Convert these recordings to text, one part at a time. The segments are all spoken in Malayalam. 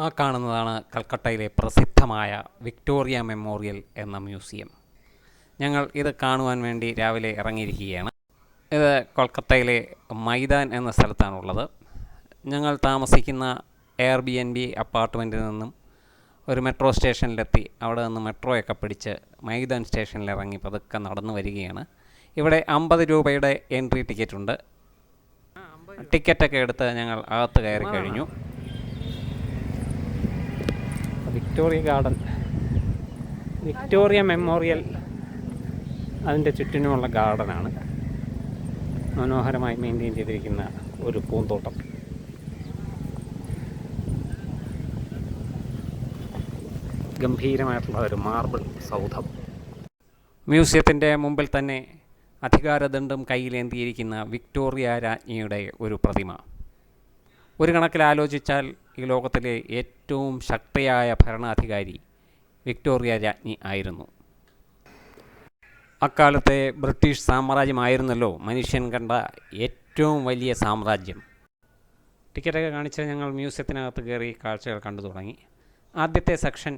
ആ കാണുന്നതാണ് കൽക്കട്ടയിലെ പ്രസിദ്ധമായ വിക്ടോറിയ മെമ്മോറിയൽ എന്ന മ്യൂസിയം. ഞങ്ങൾ ഇത് കാണുവാൻ വേണ്ടി രാവിലെ ഇറങ്ങിയിരിക്കുകയാണ്. ഇത് കൊൽക്കത്തയിലെ മൈതാൻ എന്ന സ്ഥലത്താണുള്ളത്. ഞങ്ങൾ താമസിക്കുന്ന എയർബിഎൻബി അപ്പാർട്ട്മെൻറ്റിൽ നിന്നും ഒരു മെട്രോ സ്റ്റേഷനിലെത്തി അവിടെ നിന്ന് മെട്രോയൊക്കെ പിടിച്ച് മൈതാൻ സ്റ്റേഷനിൽ ഇറങ്ങി പതുക്കെ നടന്നു വരികയാണ്. ഇവിടെ 50 രൂപയുടെ എൻട്രി ടിക്കറ്റ് ഉണ്ട്. ടിക്കറ്റൊക്കെ എടുത്ത് ഞങ്ങൾ അകത്ത് കയറി കഴിഞ്ഞു. വിക്ടോറിയ ഗാർഡൻ, വിക്ടോറിയ മെമ്മോറിയൽ, അതിൻ്റെ ചുറ്റിനുമുള്ള ഗാർഡനാണ്. മനോഹരമായി മെയിൻറ്റെയിൻ ചെയ്തിരിക്കുന്ന ഒരു പൂന്തോട്ടം. ഗംഭീരമായിട്ടുള്ള ഒരു മാർബിൾ സൗധം. മ്യൂസിയത്തിൻ്റെ മുമ്പിൽ തന്നെ അധികാരദണ്ഡം കയ്യിലേന്തിയിരിക്കുന്ന വിക്ടോറിയ രാജ്ഞിയുടെ ഒരു പ്രതിമ. ഒരു കണക്കിൽ ആലോചിച്ചാൽ ഈ ലോകത്തിലെ ഏറ്റവും ശക്തിയായ ഭരണാധികാരി വിക്ടോറിയ രാജ്ഞി ആയിരുന്നു. അക്കാലത്തെ ബ്രിട്ടീഷ് സാമ്രാജ്യമായിരുന്നല്ലോ മനുഷ്യൻ കണ്ട ഏറ്റവും വലിയ സാമ്രാജ്യം. ടിക്കറ്റൊക്കെ കാണിച്ച് ഞങ്ങൾ മ്യൂസിയത്തിനകത്ത് കയറി കാഴ്ചകൾ കണ്ടു തുടങ്ങി. ആദ്യത്തെ സെക്ഷൻ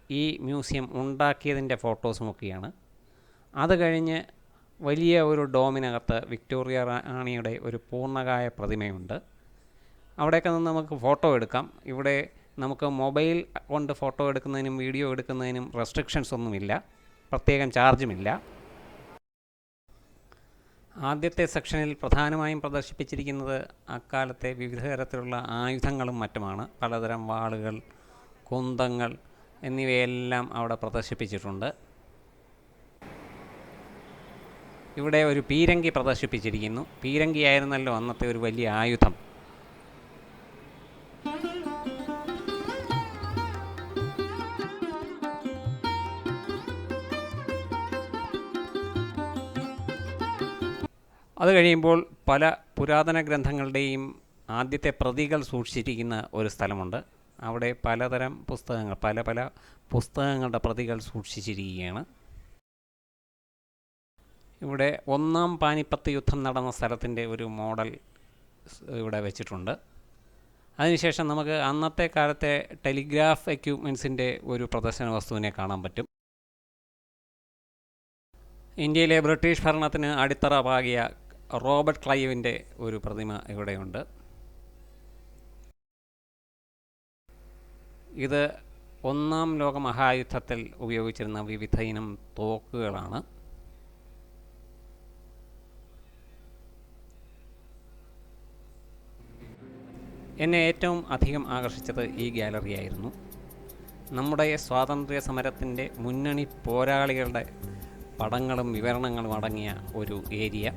ഈ മ്യൂസിയം ഉണ്ടാക്കിയതിൻ്റെ ഫോട്ടോസുമൊക്കെയാണ്. അത് കഴിഞ്ഞ് വലിയ ഒരു ഡോമിനകത്ത് വിക്ടോറിയ റാണിയുടെ ഒരു പൂർണ്ണകായ പ്രതിമയുണ്ട്. അവിടെയൊക്കെ നിന്ന് നമുക്ക് ഫോട്ടോ എടുക്കാം. ഇവിടെ നമുക്ക് മൊബൈൽ കൊണ്ട് ഫോട്ടോ എടുക്കുന്നതിനും വീഡിയോ എടുക്കുന്നതിനും റെസ്ട്രിക്ഷൻസ് ഒന്നുമില്ല, പ്രത്യേകം ചാർജുമില്ല. ആദ്യത്തെ സെക്ഷനിൽ പ്രധാനമായും പ്രദർശിപ്പിച്ചിരിക്കുന്നത് അക്കാലത്തെ വിവിധ തരത്തിലുള്ള ആയുധങ്ങളും മറ്റുമാണ്. പലതരം വാളുകൾ, കുന്തങ്ങൾ എന്നിവയെല്ലാം അവിടെ പ്രദർശിപ്പിച്ചിട്ടുണ്ട്. ഇവിടെ ഒരു പീരങ്കി പ്രദർശിപ്പിച്ചിരിക്കുന്നു. പീരങ്കിയായിരുന്നല്ലോ അന്നത്തെ ഒരു വലിയ ആയുധം. അത് കഴിയുമ്പോൾ പല പുരാതന ഗ്രന്ഥങ്ങളുടെയും ആദ്യത്തെ പ്രതികൾ സൂക്ഷിച്ചിരിക്കുന്ന ഒരു സ്ഥലമുണ്ട്. അവിടെ പലതരം പുസ്തകങ്ങൾ, പല പുസ്തകങ്ങളുടെ പ്രതികൾ സൂക്ഷിച്ചിരിക്കുകയാണ്. ഇവിടെ ഒന്നാം പാനിപ്പത്ത് യുദ്ധം നടന്ന സ്ഥലത്തിൻ്റെ ഒരു മോഡൽ ഇവിടെ വെച്ചിട്ടുണ്ട്. അതിനുശേഷം നമുക്ക് അന്നത്തെ കാലത്തെ ടെലിഗ്രാഫ് എക്യുപ്മെൻസിൻ്റെ ഒരു പ്രദർശന വസ്തുവിനെ കാണാൻ പറ്റും. ഇന്ത്യയിലെ ബ്രിട്ടീഷ് ഭരണത്തിന് അടിത്തറ പാകിയ റോബർട്ട് ക്ലൈവിൻ്റെ ഒരു പ്രതിമ ഇവിടെയുണ്ട്. ഇത് ഒന്നാം ലോക മഹായുദ്ധത്തിൽ ഉപയോഗിച്ചിരുന്ന വിവിധ ഇനം തോക്കുകളാണ്. എന്നെ ഏറ്റവും അധികം ആകർഷിച്ചത് ഈ ഗാലറിയായിരുന്നു. നമ്മുടെ സ്വാതന്ത്ര്യ സമരത്തിൻ്റെ മുന്നണി പോരാളികളുടെ പടങ്ങളും വിവരണങ്ങളും അടങ്ങിയ ഒരു ഏരിയ.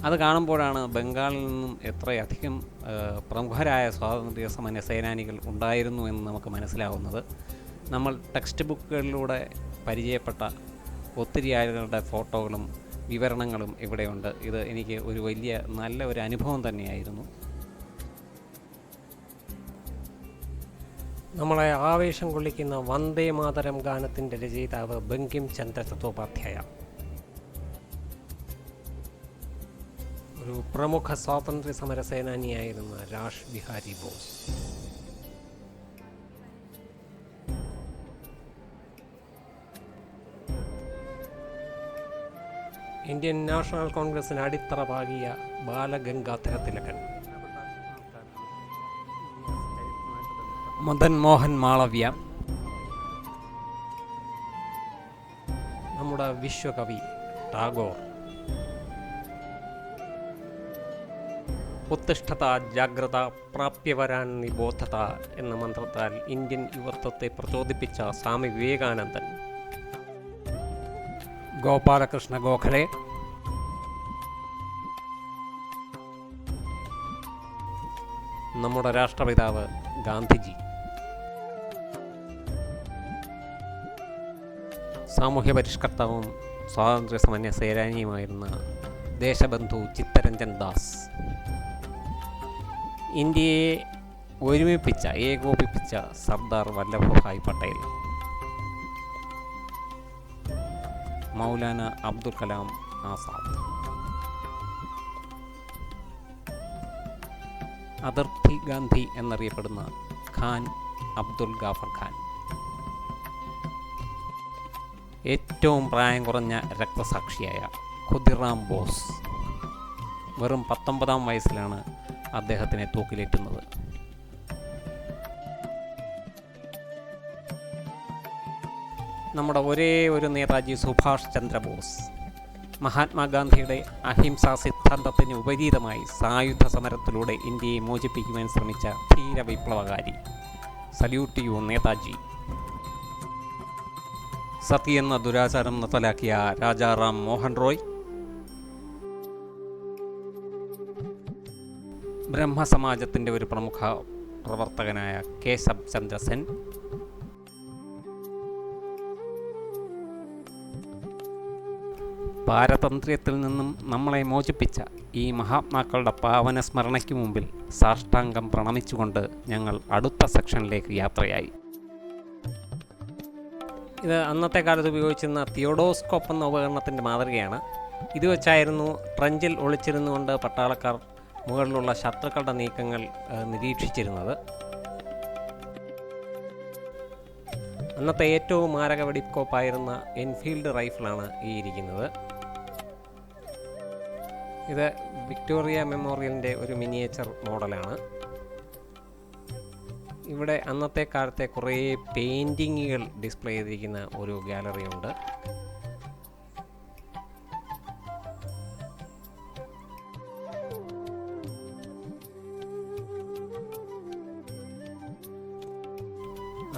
അത് കാണുമ്പോഴാണ് ബംഗാളിൽ നിന്നും എത്രയധികം പ്രമുഖരായ സ്വാതന്ത്ര്യ സമര സേനാനികൾ ഉണ്ടായിരുന്നു എന്ന് നമുക്ക് മനസ്സിലാവുന്നത്. നമ്മൾ ടെക്സ്റ്റ് ബുക്കുകളിലൂടെ പരിചയപ്പെട്ട ഒത്തിരി ആളുകളുടെ ഫോട്ടോകളും വിവരണങ്ങളും ഇവിടെയുണ്ട്. ഇത് എനിക്ക് ഒരു വലിയ നല്ല ഒരു അനുഭവം തന്നെയായിരുന്നു. നമ്മളെ ആവേശം കൊള്ളിക്കുന്ന വന്ദേ മാതരം ഗാനത്തിൻ്റെ രചയിതാവ് ബങ്കിം ചന്ദ്ര ചത്തോപാധ്യായ, ഒരു പ്രമുഖ സ്വാതന്ത്ര്യ സമര സേനാനിയായിരുന്ന രാഷ് ബിഹാരി ബോസ്. ഇന്ത്യൻ നാഷണൽ കോൺഗ്രസിന് അടിത്തറ പാകിയ ബാലഗംഗാധര തിലകൻ, മദൻ മോഹൻ മാളവ്യ, നമ്മുടെ വിശ്വകവി ടാഗോർ. ഉത്തിഷ്ഠത ജാഗ്രത പ്രാപ്യവരാൻ നിബോധത എന്ന മന്ത്രത്താൽ ഇന്ത്യൻ യുവത്വത്തെ പ്രചോദിപ്പിച്ച സ്വാമി വിവേകാനന്ദൻ, ഗോപാലകൃഷ്ണ ഗോഖലെ, നമ്മുടെ രാഷ്ട്രപിതാവ് ഗാന്ധിജി, സാമൂഹ്യ പരിഷ്കർത്താവും സ്വാതന്ത്ര്യ സമര സേനാനിയുമായിരുന്ന ദേശബന്ധു ചിത്തരഞ്ജൻ ദാസ്, ഇന്ത്യയെ ഒരുമിപ്പിച്ച ഏകോപിപ്പിച്ച സർദാർ വല്ലഭഭായ് പട്ടേൽ, മൗലാന അബ്ദുൽ കലാം ആസാദ്, അതിർത്തി ഗാന്ധി എന്നറിയപ്പെടുന്ന ഖാൻ അബ്ദുൽ ഗാഫർ ഖാൻ. ഏറ്റവും പ്രായം കുറഞ്ഞ രക്തസാക്ഷിയായ ഖുദിറാം ബോസ് വെറും 19-ാം വയസ്സിലാണ് അദ്ദേഹത്തിനെ തൂക്കിലേറ്റുന്നത്. നമ്മുടെ ഒരേ ഒരു നേതാജി സുഭാഷ് ചന്ദ്രബോസ്, മഹാത്മാഗാന്ധിയുടെ അഹിംസാ സിദ്ധാന്തത്തിന് വിപരീതമായി സായുധ സമരത്തിലൂടെ ഇന്ത്യയെ മോചിപ്പിക്കുവാൻ ശ്രമിച്ച ധീര വിപ്ലവകാരി. Salute you Netaji. സതി എന്ന ദുരാചാരം നിർത്തലാക്കിയ രാജാറാം മോഹൻ റോയ്, ബ്രഹ്മസമാജത്തിൻ്റെ ഒരു പ്രമുഖ പ്രവർത്തകനായ കേശബ് ചന്ദ്ര സെൻ, പാരതന്ത്ര്യത്തിൽ നിന്നും നമ്മളെ മോചിപ്പിച്ച ഈ മഹാത്മാക്കളുടെ പാവന സ്മരണയ്ക്ക് മുമ്പിൽ സാഷ്ടാംഗം പ്രണമിച്ചുകൊണ്ട് ഞങ്ങൾ അടുത്ത സെക്ഷനിലേക്ക് യാത്രയായി. ഇത് അന്നത്തെ കാലത്ത് ഉപയോഗിച്ചിരുന്ന തിയോഡോസ്കോപ്പ് എന്ന ഉപകരണത്തിൻ്റെ മാതൃകയാണ്. ഇത് വെച്ചായിരുന്നു ട്രഞ്ചിൽ ഒളിച്ചിരുന്നുകൊണ്ട് പട്ടാളക്കാർ മുകളിലുള്ള ശത്രുക്കളുടെ നീക്കങ്ങൾ നിരീക്ഷിച്ചിരുന്നത്. അന്നത്തെ ഏറ്റവും മാരക വെടിക്കോപ്പായിരുന്ന എൻഫീൽഡ് റൈഫിളാണ് ഈ ഇരിക്കുന്നത്. ഇത് വിക്ടോറിയ മെമ്മോറിയലിൻ്റെ ഒരു മിനിയേച്ചർ മോഡലാണ്. ഇവിടെ അന്നത്തെ കാലത്തെ കുറേ പെയിൻറ്റിങ്ങുകൾ ഡിസ്പ്ലേ ചെയ്തിരിക്കുന്ന ഒരു ഗാലറി ഉണ്ട്.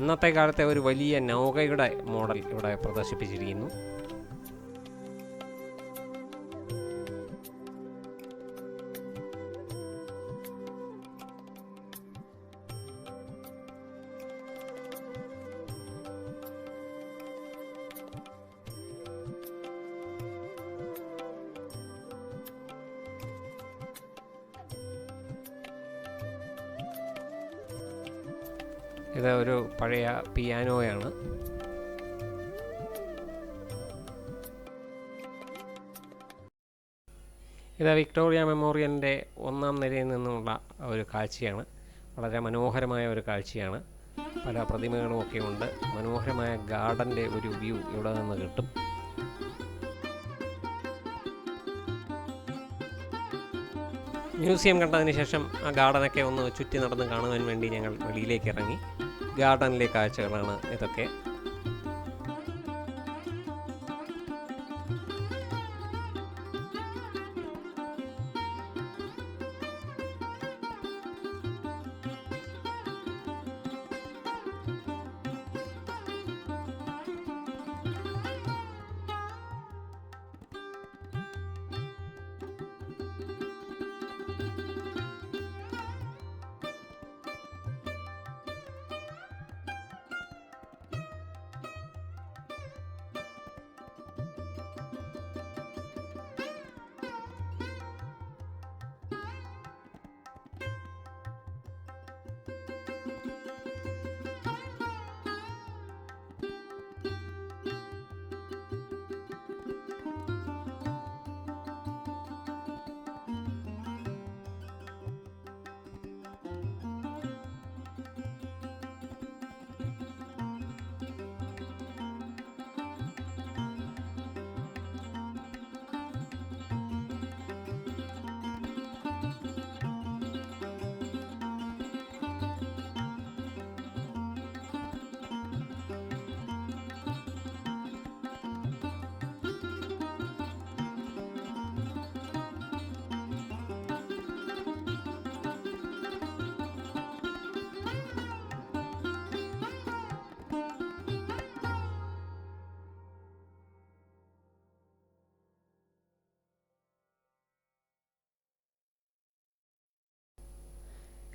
അന്നത്തെ കാലത്തെ ഒരു വലിയ നൗകയുടെ മോഡൽ ഇവിടെ പ്രദർശിപ്പിച്ചിരിക്കുന്നു. ഇത് ഒരു പഴയ പിയാനോയാണ്. ഇത് വിക്ടോറിയ മെമ്മോറിയലിൻ്റെ 1-ാം നിലയിൽ നിന്നുള്ള ഒരു കാഴ്ചയാണ്. വളരെ മനോഹരമായ ഒരു കാഴ്ചയാണ്. പല പ്രതിമകളുമൊക്കെ ഉണ്ട്. മനോഹരമായ ഗാർഡൻ്റെ ഒരു വ്യൂ ഇവിടെ നിന്ന് കിട്ടും. മ്യൂസിയം കണ്ടതിന് ശേഷം ആ ഗാർഡനൊക്കെ ഒന്ന് ചുറ്റി നടന്ന് കാണുവാൻ വേണ്ടി ഞങ്ങൾ വെളിയിലേക്ക് ഇറങ്ങി. ഗാർഡനിലെ കാഴ്ചകളാണ് ഇതൊക്കെ.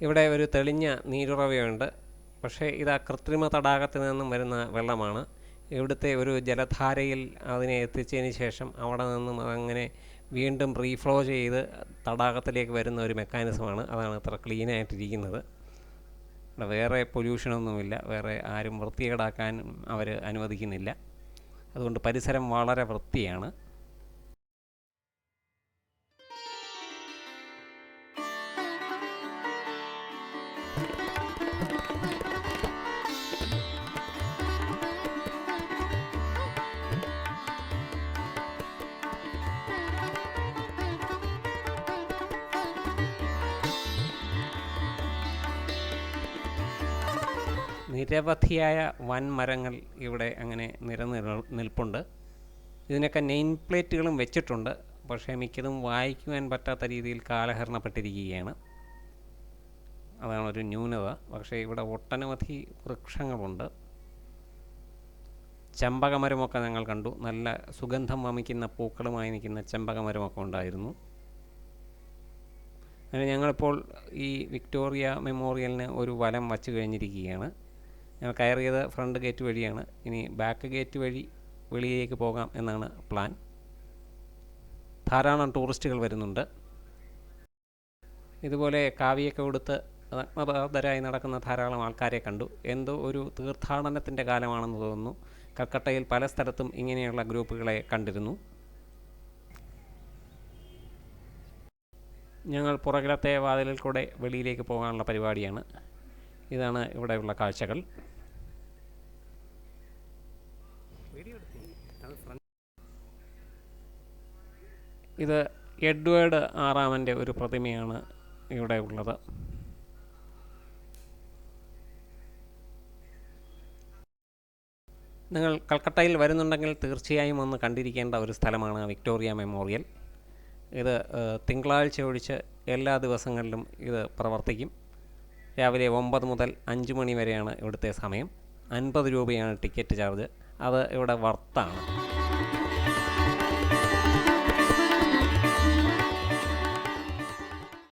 ഇവിടെ ഒരു തെളിഞ്ഞ നീരുറവയുണ്ട്. പക്ഷേ ഇത് കൃത്രിമ തടാകത്തിൽ നിന്നും വരുന്ന വെള്ളമാണ്. ഇവിടുത്തെ ഒരു ജലധാരയിൽ അതിനെ എത്തിച്ചതിന് ശേഷം അവിടെ നിന്നും അതങ്ങനെ വീണ്ടും റീഫ്ലോ ചെയ്ത് തടാകത്തിലേക്ക് വരുന്ന ഒരു മെക്കാനിസമാണ്. അതാണ് അത്ര ക്ലീനായിട്ടിരിക്കുന്നത്. ഇവിടെ വേറെ പൊല്യൂഷനൊന്നുമില്ല. വേറെ ആരും വൃത്തികേടാക്കാൻ അവർ അനുവദിക്കുന്നില്ല. അതുകൊണ്ട് പരിസരം വളരെ വൃത്തിയാണ്. നിരവധിയായ വൻമരങ്ങൾ ഇവിടെ അങ്ങനെ നിൽപ്പുണ്ട്. ഇതിനൊക്കെ നെയിം പ്ലേറ്റുകളും വെച്ചിട്ടുണ്ട്. പക്ഷേ മിക്കതും വായിക്കുവാൻ പറ്റാത്ത രീതിയിൽ കാലഹരണപ്പെട്ടിരിക്കുകയാണ്. അതാണ് ഒരു ന്യൂനത. പക്ഷേ ഇവിടെ ഒട്ടനവധി വൃക്ഷങ്ങളുണ്ട്. ചെമ്പകമരമൊക്കെ ഞങ്ങൾ കണ്ടു. നല്ല സുഗന്ധം വമിക്കുന്ന പൂക്കളുമായി നിൽക്കുന്ന ചെമ്പകമരമൊക്കെ ഉണ്ടായിരുന്നു. അങ്ങനെ ഞങ്ങളിപ്പോൾ ഈ വിക്ടോറിയ മെമ്മോറിയലിന് ഒരു വലം വച്ച് കഴിഞ്ഞിരിക്കുകയാണ്. ഞങ്ങൾ കയറിയത് ഫ്രണ്ട് ഗേറ്റ് വഴിയാണ്. ഇനി ബാക്ക് ഗേറ്റ് വഴി വെളിയിലേക്ക് പോകാം എന്നാണ് പ്ലാൻ. ധാരാളം ടൂറിസ്റ്റുകൾ വരുന്നുണ്ട്. ഇതുപോലെ കാവിയൊക്കെ ഉടുത്ത് നഗ്നപാതരായി നടക്കുന്ന ധാരാളം ആൾക്കാരെ കണ്ടു. എന്തോ ഒരു തീർത്ഥാടനത്തിൻ്റെ കാലമാണെന്ന് തോന്നുന്നു. കൽക്കട്ടയിൽ പല സ്ഥലത്തും ഇങ്ങനെയുള്ള ഗ്രൂപ്പുകളെ കണ്ടിരുന്നു. ഞങ്ങൾ പുറകിലത്തെ വാതിലിൽ കൂടെ വെളിയിലേക്ക് പോകാനുള്ള പരിപാടിയാണ്. ഇതാണ് ഇവിടെയുള്ള കാഴ്ചകൾ. ഇത് എഡ്വേർഡ് ആറാമൻ്റെ ഒരു പ്രതിമയാണ് ഇവിടെ ഉള്ളത്. നിങ്ങൾ കൽക്കട്ടയിൽ വരുന്നുണ്ടെങ്കിൽ തീർച്ചയായും ഒന്ന് കണ്ടിരിക്കേണ്ട ഒരു സ്ഥലമാണ് വിക്ടോറിയ മെമ്മോറിയൽ. ഇത് തിങ്കളാഴ്ച ഒഴിച്ച് എല്ലാ ദിവസങ്ങളിലും ഇത് പ്രവർത്തിക്കും. രാവിലെ 9 മുതൽ 5 മണി വരെയാണ് ഇവിടുത്തെ സമയം. 50 രൂപയാണ് ടിക്കറ്റ് ചാർജ്. അത് ഇവിടെ വർത്താണ്.